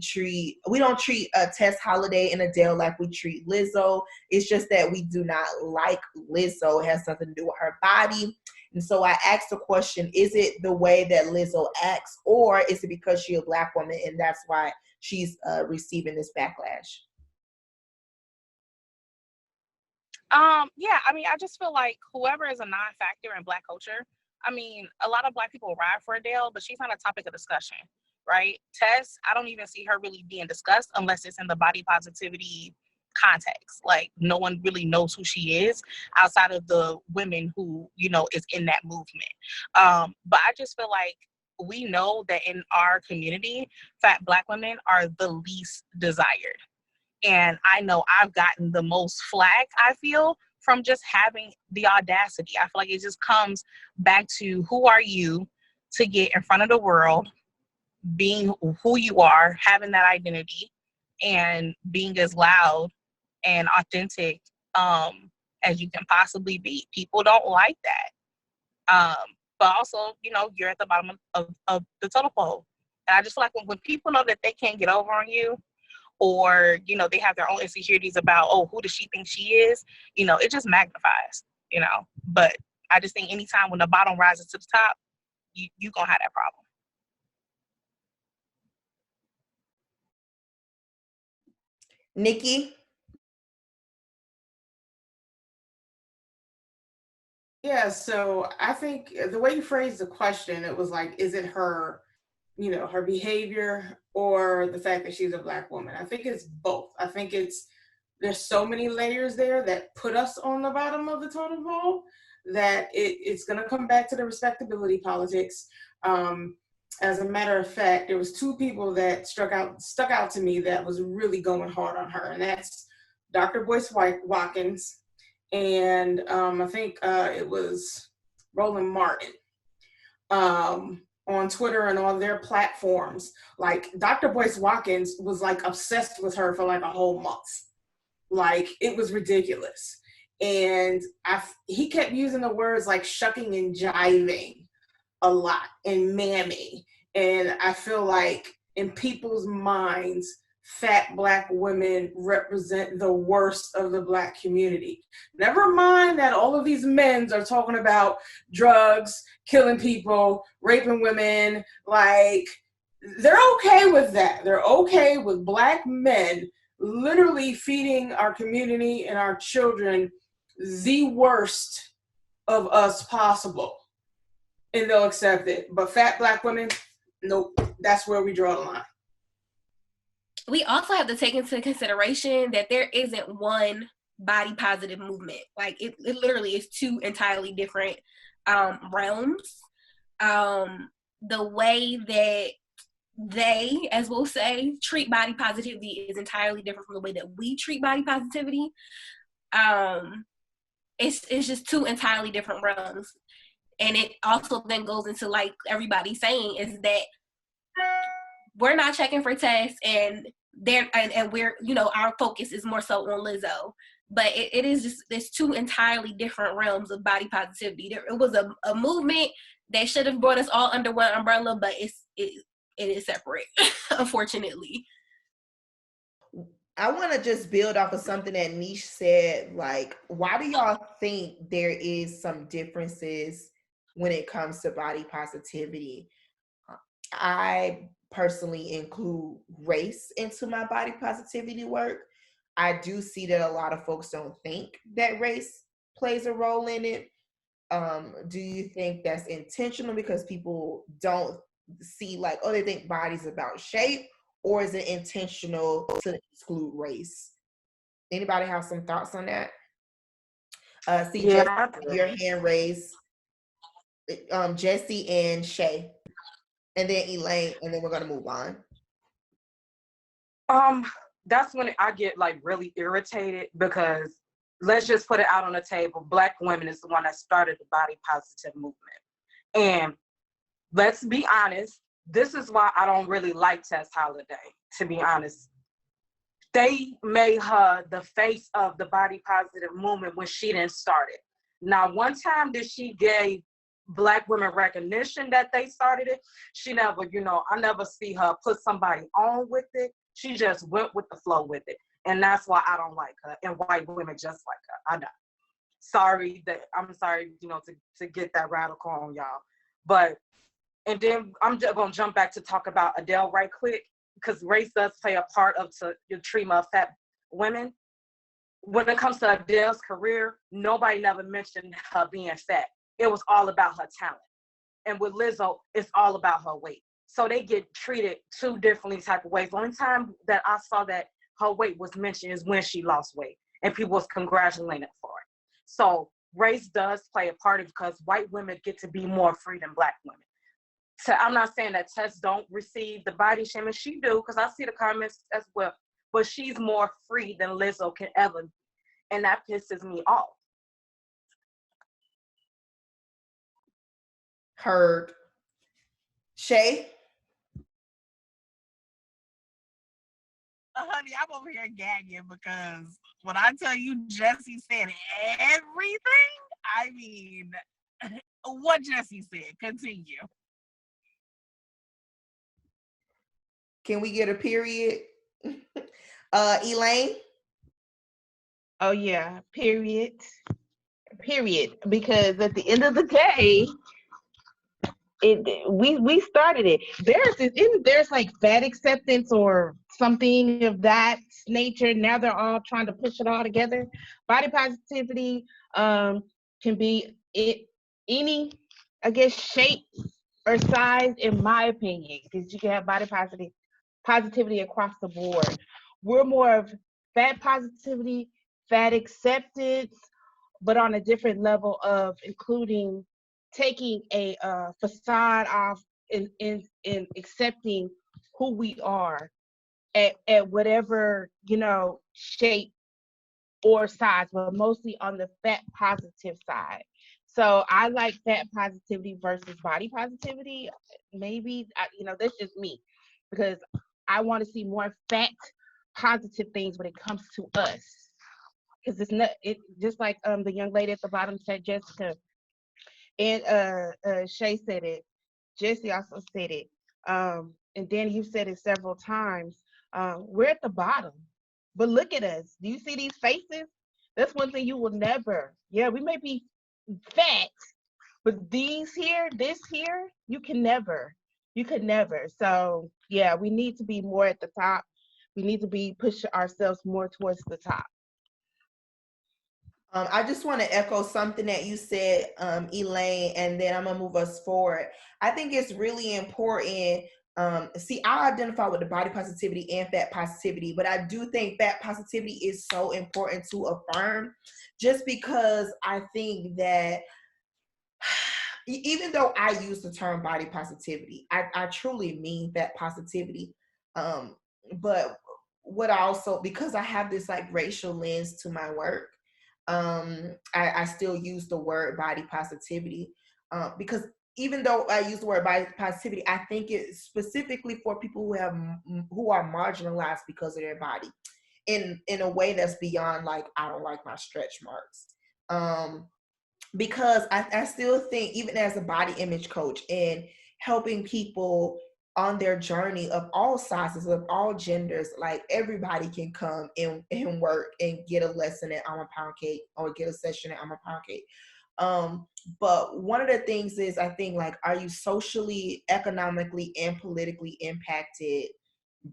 don't treat Tess Holiday and Adele like we treat Lizzo. It's just that we do not like Lizzo. It has something to do with her body. And so I asked the question, is it the way that Lizzo acts, or is it because she's a Black woman and that's why she's receiving this backlash?
Yeah, I mean, I just feel like whoever is a non-factor in Black culture, I mean, a lot of Black people ride for Adele, but she's not a topic of discussion, right? Tess, I don't even see her really being discussed unless it's in the body positivity context. Like, no one really knows who she is outside of the women who, is in that movement. But I just feel like we know that in our community, fat Black women are the least desired. And I know I've gotten the most flack, I feel, from just having the audacity. I feel like it just comes back to who are you to get in front of the world, being who you are, having that identity, and being as loud and authentic as you can possibly be. People don't like that. But also, you're at the bottom of the totem pole. And I just feel like when people know that they can't get over on you, or, they have their own insecurities about, who does she think she is? It just magnifies, But I just think anytime when the bottom rises to the top, you gonna have that problem.
Nikki?
Yeah, so I think the way you phrased the question, it was like, is it her, her behavior or the fact that she's a Black woman? I think it's both. I think there's so many layers there that put us on the bottom of the totem pole that it's going to come back to the respectability politics. As a matter of fact, there was two people that stuck out to me that was really going hard on her, and that's Dr. Boyce Watkins, and I think it was Roland Martin. On Twitter and on their platforms. Like, Dr. Boyce Watkins was like obsessed with her for like a whole month. Like, it was ridiculous. And he kept using the words like shucking and jiving a lot, and mammy. And I feel like in people's minds, fat Black women represent the worst of the Black community. Never mind that all of these men are talking about drugs, killing people, raping women. Like, they're okay with that. They're okay with Black men literally feeding our community and our children the worst of us possible. And they'll accept it. But fat Black women, nope. That's where we draw the line.
We also have to take into consideration that there isn't one body positive movement. Like, it literally is two entirely different realms. The way that they, as we'll say, treat body positivity is entirely different from the way that we treat body positivity. It's just two entirely different realms. And it also then goes into, like everybody's saying, is that we're not checking for tests, and there, and we're, you know, our focus is more so on Lizzo. But it is just, there's two entirely different realms of body positivity. It was a movement that should have brought us all under one umbrella, but it is separate, unfortunately.
I want to just build off of something that Niche said. Like, why do y'all think there is some differences when it comes to body positivity? I personally include race into my body positivity work. I do see that a lot of folks don't think that race plays a role in it. Do you think that's intentional because people don't see, like, oh, they think body's about shape, or is it intentional to exclude race? Anybody have some thoughts on that? See, Jesse, your hand raised. Jesse and Shay, and then Elaine, and then we're gonna move on.
That's when I get like really irritated, because let's just put it out on the table. Black women is the one that started the body positive movement. And let's be honest, this is why I don't really like Tess Holiday, to be honest. They made her the face of the body positive movement when she didn't start it. Now, one time that she gave Black women recognition that they started it, she never, I never see her put somebody on with it. She just went with the flow with it. And that's why I don't like her, and white women just like her. I'm sorry, to get that radical on y'all. But, and then I'm just going to jump back to talk about Adele right quick, because race does play a part of the treatment of fat women. When it comes to Adele's career, nobody never mentioned her being fat. It was all about her talent. And with Lizzo, it's all about her weight. So they get treated two differently type of ways. The only time that I saw that her weight was mentioned is when she lost weight, and people was congratulating for it. So race does play a part, because white women get to be more free than Black women. So I'm not saying that Tess don't receive the body shaming. She do, because I see the comments as well. But she's more free than Lizzo can ever be. And that pisses me off.
Heard. Shay?
Honey, I'm over here gagging, because when I tell you Jesse said everything, I mean, what Jesse said. Continue.
Can we get a period? Elaine?
Oh yeah, period. Because at the end of the day, we started it. There's like fat acceptance or something of that nature. Now they're all trying to push it all together. Body positivity can be any, I guess, shape or size, in my opinion, because you can have body positivity across the board. We're more of fat positivity, fat acceptance, but on a different level of including taking a facade off and accepting who we are at whatever, shape or size, but mostly on the fat positive side. So I like fat positivity versus body positivity. Maybe, that's just me, because I want to see more fat positive things when it comes to us. Because it just like the young lady at the bottom said, Jessica, and Shay said it, Jesse also said it, and Danny, you said it several times. We're at the bottom, but look at us. Do you see these faces? That's one thing you will never. Yeah, we may be fat, but this here, you could never. So yeah, we need to be more at the top. We need to be pushing ourselves more towards the top.
I just want to echo something that you said, Elaine, and then I'm gonna move us forward. I think it's really important. See, I identify with the body positivity and fat positivity, but I do think fat positivity is so important to affirm, just because I think that even though I use the term body positivity, I truly mean fat positivity. But what I also, because I have this like racial lens to my work, I still use the word body positivity. Because even though I use the word body positivity, I think it's specifically for people who are marginalized because of their body in a way that's beyond like, I don't like my stretch marks. Because I still think, even as a body image coach and helping people on their journey of all sizes, of all genders, like everybody can come and work and get a lesson at AMAPOUNDCAKE or get a session at AMAPOUNDCAKE. But one of the things is, I think, like, are you socially, economically, and politically impacted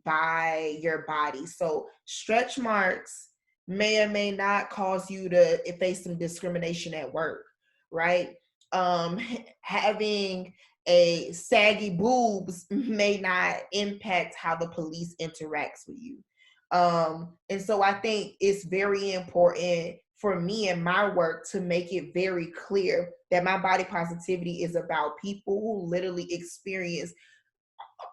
by your body? So stretch marks may or may not cause you to face some discrimination at work, right? Having a saggy boobs may not impact how the police interacts with you. And so I think it's very important for me in my work to make it very clear that my body positivity is about people who literally experience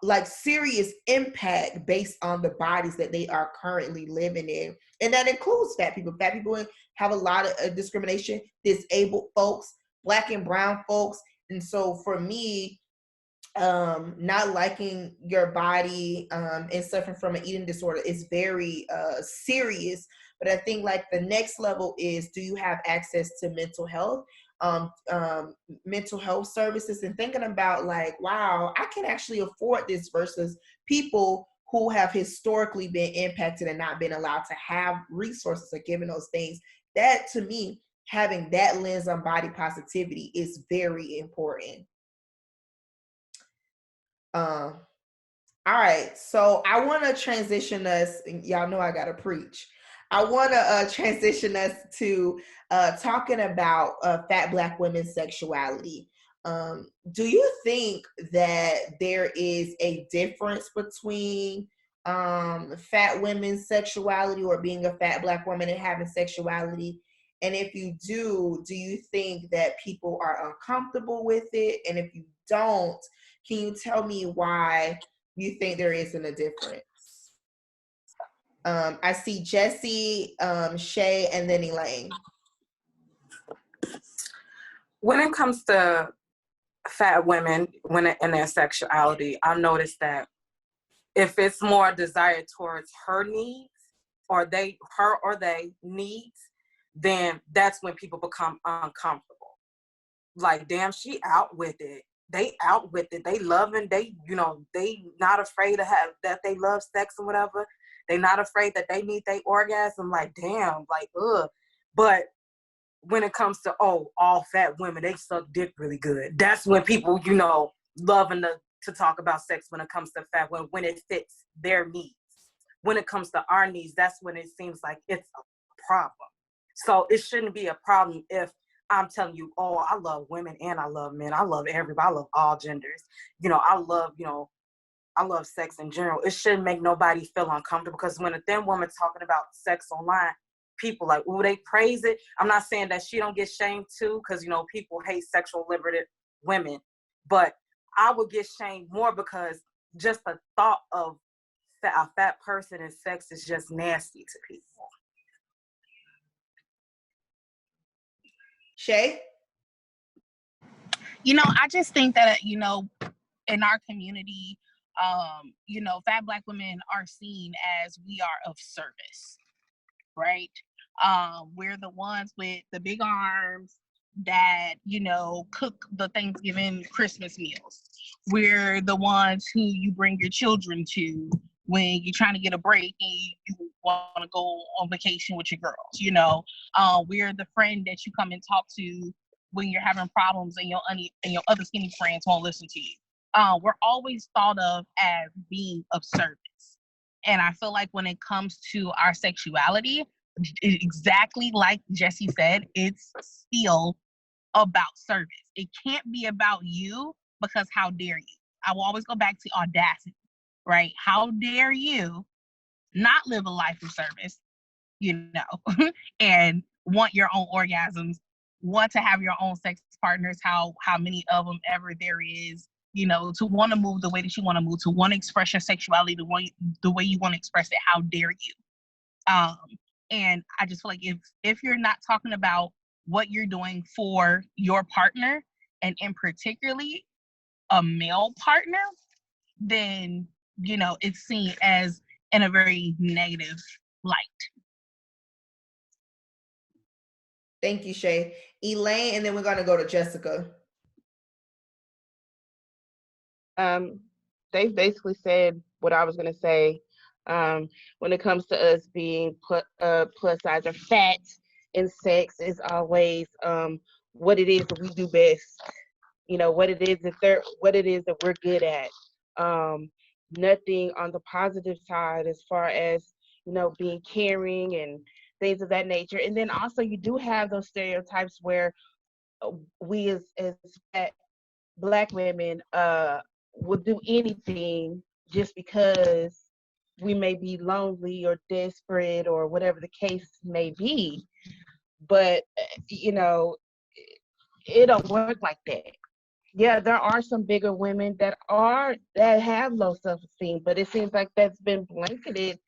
like serious impact based on the bodies that they are currently living in. And that includes fat people. Fat people have a lot of discrimination, disabled folks, Black and brown folks. And so for me, not liking your body and suffering from an eating disorder is very serious. But I think like the next level is, do you have access to mental health? Mental health services, and thinking about like, wow, I can actually afford this, versus people who have historically been impacted and not been allowed to have resources or given those things. That, to me, having that lens on body positivity is very important. All right, so I want to transition us, y'all know I gotta preach. I want to transition us to talking about fat Black women's sexuality. Do you think that there is a difference between fat women's sexuality, or being a fat Black woman and having sexuality? And if you do you think that people are uncomfortable with it? And if you don't, can you tell me why you think there isn't a difference? I see Jesse, Shay, and then Elaine.
When it comes to fat women, in their sexuality, I noticed that if it's more desire towards her needs, or they needs, then that's when people become uncomfortable. Like, damn, she out with it. They out with it. They loving, they not afraid to have that, they love sex and whatever. They not afraid that they need their orgasm. Like, damn, like, ugh. But when it comes to, all fat women, they suck dick really good. That's when people, loving to talk about sex when it comes to fat women, when it fits their needs. When it comes to our needs, that's when it seems like it's a problem. So it shouldn't be a problem if I'm telling you, I love women and I love men. I love everybody. I love all genders. I love sex in general. It shouldn't make nobody feel uncomfortable, because when a thin woman's talking about sex online, people like, they praise it. I'm not saying that she don't get shamed too, because, people hate sexual liberated women. But I would get shamed more because just the thought of a fat person and sex is just nasty to people.
Shay?
I just think that, in our community, fat Black women are seen as we are of service, right? We're the ones with the big arms that, cook the Thanksgiving Christmas meals. We're the ones who you bring your children to when you're trying to get a break and you want to go on vacation with your girls. We're the friend that you come and talk to when you're having problems and your other skinny friends won't listen to you. We're always thought of as being of service. And I feel like when it comes to our sexuality, exactly like Jesse said, it's still about service. It can't be about you, because how dare you? I will always go back to audacity, right? How dare you not live a life of service, and want your own orgasms, want to have your own sex partners, how many of them ever there is, to want to move the way that you want to move, to want to express your sexuality the way you want to express it. How dare you? And I just feel like if you're not talking about what you're doing for your partner, and in particularly a male partner, then, you know, it's seen as in a very negative light.
Thank you, Shay. Elaine, and then we're going to go to Jessica.
They've basically said what I was going to say. When it comes to us being plus size or fat in sex, is always what it is that we do best. You know, what it is that we're good at. Nothing on the positive side as far as, you know, being caring and things of that nature. And then also you do have those stereotypes where we as fat Black women will do anything just because we may be lonely or desperate or whatever the case may be. But you know, it don't work like that. Yeah, there are some bigger women that have low self-esteem, but it seems like that's been blanketed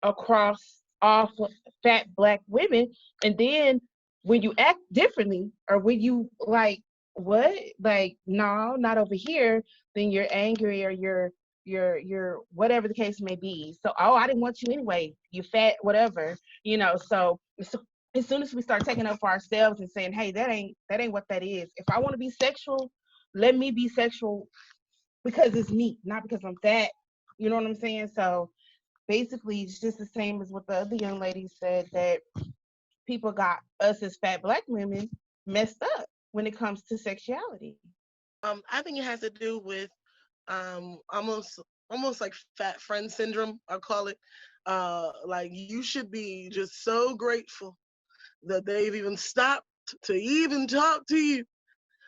across all fat Black women. And then when you act differently, or when you like, what, like, no, not over here, then you're angry, or you're whatever the case may be. So, oh, I didn't want you anyway, you fat, whatever, you know. So as soon as we start taking up for ourselves and saying, hey, that ain't what that is. If I want to be sexual, let me be sexual because it's me, not because I'm fat. You know what I'm saying? So basically, it's just the same as what the other young lady said, that people got us as fat Black women messed up when it comes to sexuality.
I think it has to do with almost like fat friend syndrome, I call it. Like, you should be just so grateful that they've even stopped to even talk to you.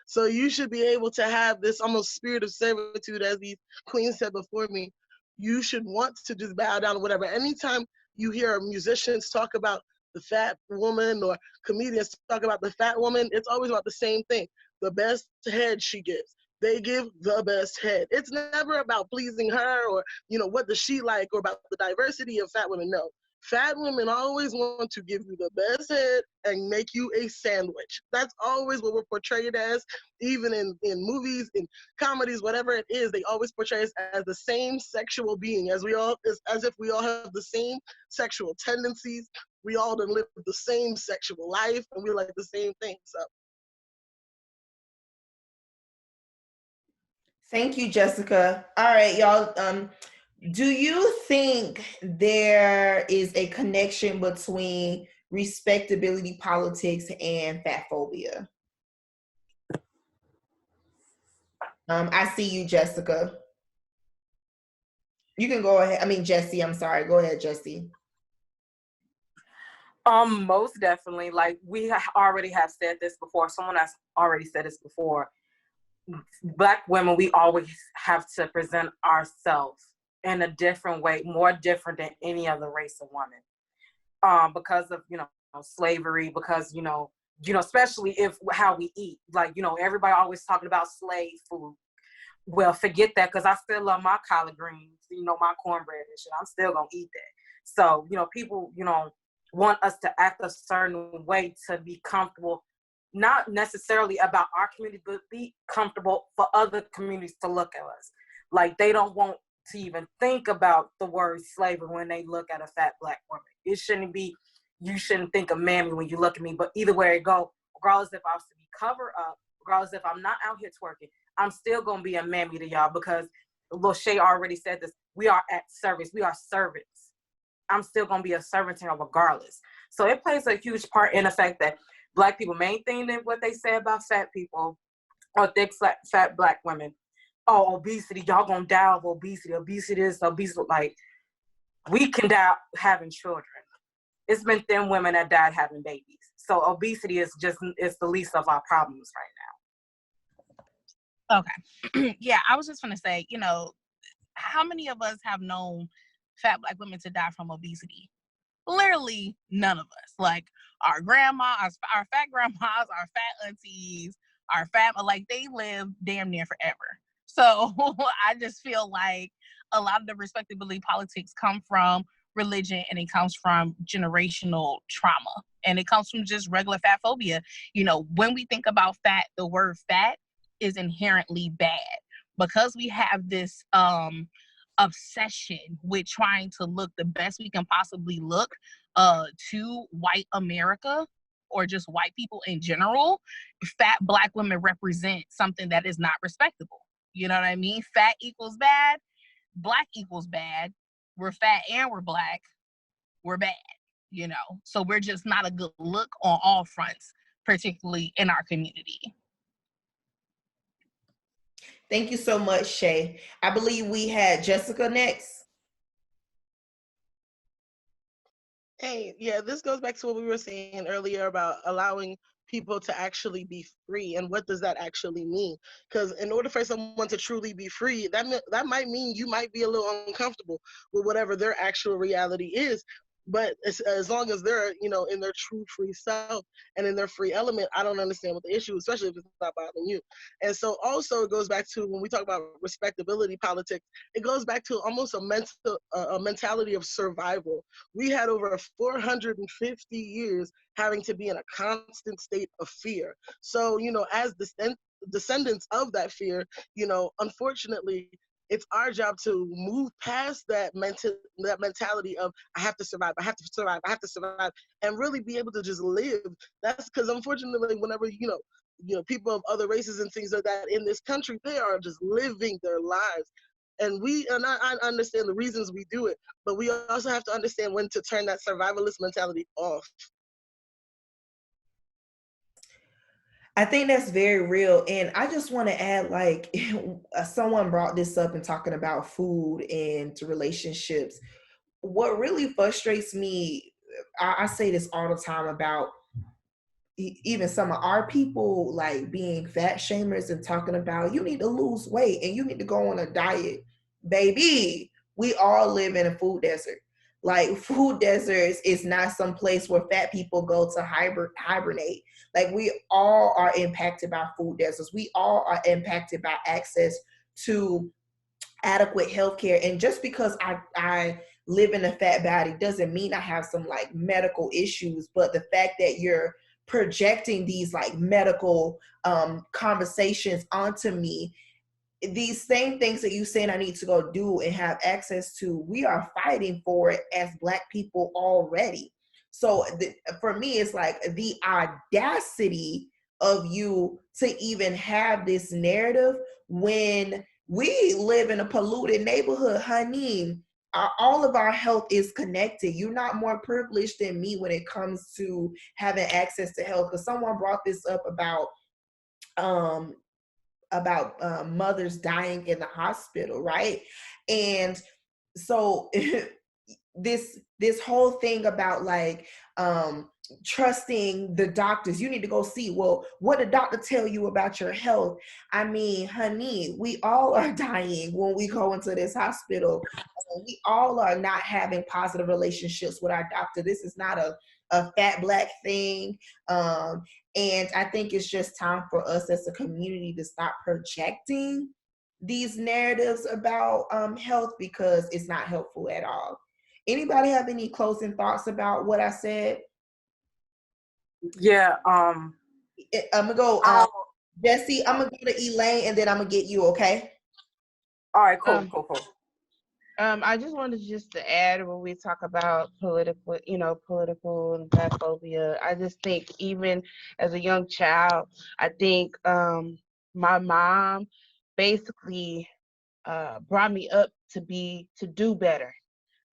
So you should be able to have this almost spirit of servitude, as these queens said before me. You should want to just bow down or whatever. Anytime you hear musicians talk about the fat woman, or comedians talk about the fat woman, it's always about the same thing: the best head she gives. They give the best head. It's never about pleasing her, or, you know, what does she like, or about the diversity of fat women. No. Fat women always want to give you the best head and make you a sandwich. That's always what we're portrayed as, even in movies, in comedies, whatever it is. They always portray us as the same sexual being, as if we all have the same sexual tendencies. We all done live the same sexual life, and we like the same thing. So.
Thank you, Jessica. All right, y'all. Do you think there is a connection between respectability politics and fat phobia? I see you, Jessica. You can go ahead. I mean, Jesse, I'm sorry. Go ahead, Jesse.
Most definitely. Like, we already have said this before. Someone has already said this before. Black women, we always have to present ourselves in a different way, more different than any other race of women, because of, you know, slavery, because, you know, especially if how we eat. Like, you know, everybody always talking about slave food. Well, forget that, because I still love my collard greens, you know, my cornbread and shit. I'm still gonna eat that. So, you know, people, you know, want us to act a certain way to be comfortable, not necessarily about our community, but be comfortable for other communities to look at us. Like, they don't want to even think about the word slavery when they look at a fat Black woman. It shouldn't be, you shouldn't think of mammy when you look at me, but either way it go, regardless if I was to be covered up, regardless if I'm not out here twerking, I'm still gonna be a mammy to y'all, because Lil Shay already said this, we are at service, we are servants. I'm still gonna be a servant to her regardless. So it plays a huge part in the fact that Black people, main thing that what they say about fat people, or thick, fat Black women, oh, obesity, y'all gonna die of obesity. Obesity is obesity. Like, we can die having children. It's been thin women that died having babies. So obesity is the least of our problems right
now. Okay. Yeah, I was just gonna say, you know, how many of us have known fat Black women to die from obesity? Literally none of us. Like, our grandma, our fat grandmas, our fat aunties, our fat, like, they live damn near forever. So I just feel like a lot of the respectability politics come from religion, and it comes from generational trauma, and it comes from just regular fat phobia. You know, when we think about fat, the word fat, is inherently bad. Because we have this obsession with trying to look the best we can possibly look to white America, or just white people in general, fat Black women represent something that is not respectable. You know what I mean? Fat equals bad, Black equals bad. We're fat and we're Black, we're bad, you know? So we're just not a good look on all fronts, particularly in our community.
Thank you so much, Shay. I believe we had Jessica next.
Hey, yeah, this goes back to what we were saying earlier about allowing people to actually be free, and what does that actually mean? Because in order for someone to truly be free, that might mean you might be a little uncomfortable with whatever their actual reality is. But as long as they're, in their true free self and in their free element, I don't understand what the issue is, especially if it's not bothering you. And so also it goes back to, when we talk about respectability politics, it goes back to almost a mentality of survival. We had over 450 years having to be in a constant state of fear. So, as descendants of that fear, unfortunately, it's our job to move past that mentality of I have to survive, I have to survive, I have to survive, and really be able to just live. That's because unfortunately, whenever people of other races and things like that in this country, they are just living their lives. And I understand the reasons we do it, but we also have to understand when to turn that survivalist mentality off.
I think that's very real. And I just want to add, like, someone brought this up and talking about food and relationships. What really frustrates me, I say this all the time about even some of our people, like being fat shamers and talking about you need to lose weight and you need to go on a diet. Baby, we all live in a food desert. Like, food deserts is not some place where fat people go to hibernate. Like, we all are impacted by food deserts. We all are impacted by access to adequate healthcare. And just because I live in a fat body doesn't mean I have some like medical issues, but the fact that you're projecting these like medical conversations onto me, these same things that you saying I need to go do and have access to, we are fighting for it as Black people already. So for me, it's like the audacity of you to even have this narrative when we live in a polluted neighborhood, honey. All of our health is connected. You're not more privileged than me when it comes to having access to health. Because someone brought this up about mothers dying in the hospital, right? And so this whole thing about like trusting the doctors, you need to go see, well, what did doctor tell you about your health? I mean, honey, we all are dying when we go into this hospital. We all are not having positive relationships with our doctor. This is not a fat Black thing. And I think it's just time for us as a community to stop projecting these narratives about health, because it's not helpful at all. Anybody have any closing thoughts about what I said?
Yeah.
I'm gonna go, Jesse. I'm gonna go to Elaine, and then I'm gonna get you. Okay.
All right. Cool.
I just wanted to add, when we talk about political and fatphobia, I just think even as a young child, I think my mom basically brought me up to do better,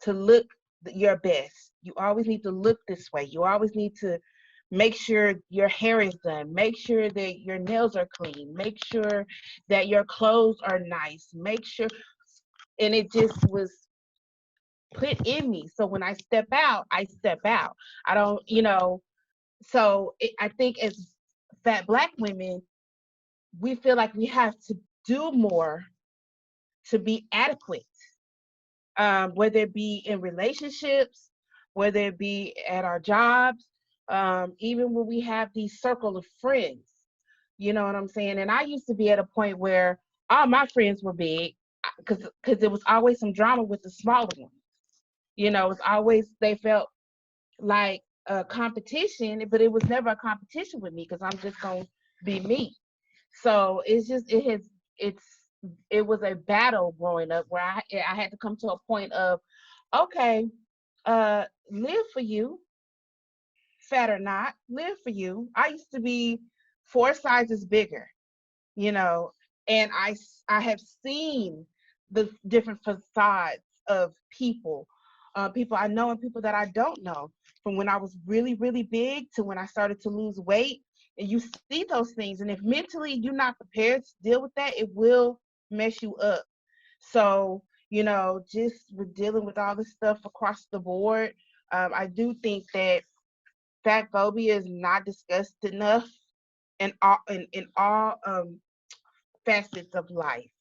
to look your best. You always need to look this way. You always need to make sure your hair is done. Make sure that your nails are clean. Make sure that your clothes are nice. Make sure, and it just was put in me. So when I step out, I step out. I don't, so I think as fat Black women, we feel like we have to do more to be adequate, whether it be in relationships, whether it be at our jobs, even when we have these circle of friends. You know what I'm saying? And I used to be at a point where all my friends were big, because there was always some drama with the smaller ones. It's always, they felt like a competition, but it was never a competition with me, because I'm just going to be me. So it was a battle growing up where I had to come to a point of, okay, live for you, fat or not, live for you. I used to be 4 sizes bigger, you know, and I have seen the different facades of people, people I know and people that I don't know, from when I was really, really big to when I started to lose weight. And you see those things, and if mentally you're not prepared to deal with that, it will mess you up. So, just with dealing with all this stuff across the board, I do think that fat phobia is not discussed enough in all facets of life.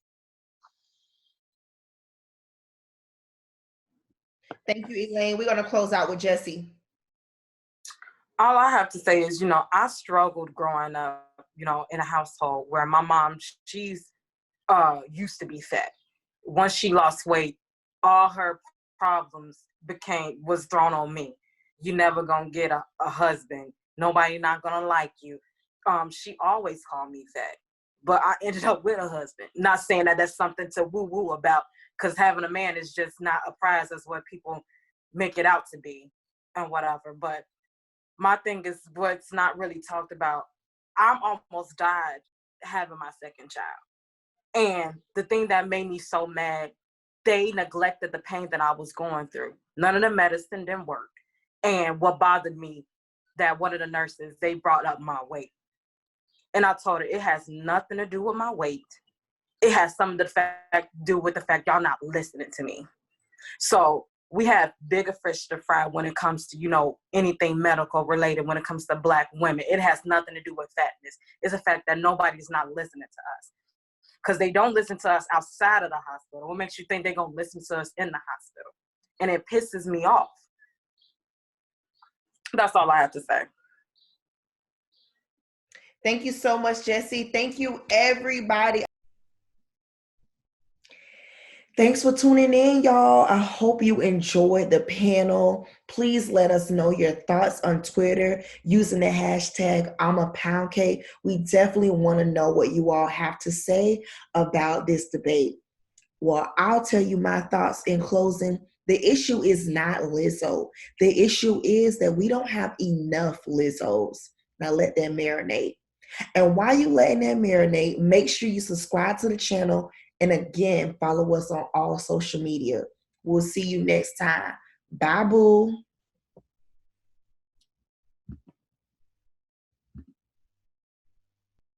Thank you, Elaine. We're going to close out with Jesse.
All I have to say is, I struggled growing up, in a household where my mom, she's used to be fat. Once she lost weight, all her problems was thrown on me. You never gonna get a husband. Nobody not gonna like you. She always called me fat, but I ended up with a husband. Not saying that that's something to woo woo about, because having a man is just not a prize as what people make it out to be and whatever. But my thing is what's not really talked about. I'm almost died having my second child. And the thing that made me so mad, they neglected the pain that I was going through. None of the medicine didn't work. And what bothered me, that one of the nurses, they brought up my weight. And I told her, it has nothing to do with my weight. It has something to do with the fact y'all not listening to me. So we have bigger fish to fry when it comes to, anything medical related, when it comes to Black women. It has nothing to do with fatness. It's the fact that nobody's not listening to us. Because they don't listen to us outside of the hospital. What makes you think they're going to listen to us in the hospital? And it pisses me off. That's all I have to say.
Thank you so much, Jesse. Thank you, everybody. Thanks for tuning in, y'all. I hope you enjoyed the panel. Please let us know your thoughts on Twitter using the hashtag AMAPOUNDCAKE. We definitely want to know what you all have to say about this debate. Well, I'll tell you my thoughts in closing. The issue is not Lizzo. The issue is that we don't have enough Lizzos. Now let that marinate. And while you letting that marinate, make sure you subscribe to the channel. And again, follow us on all social media. We'll see you next time. Bye, boo.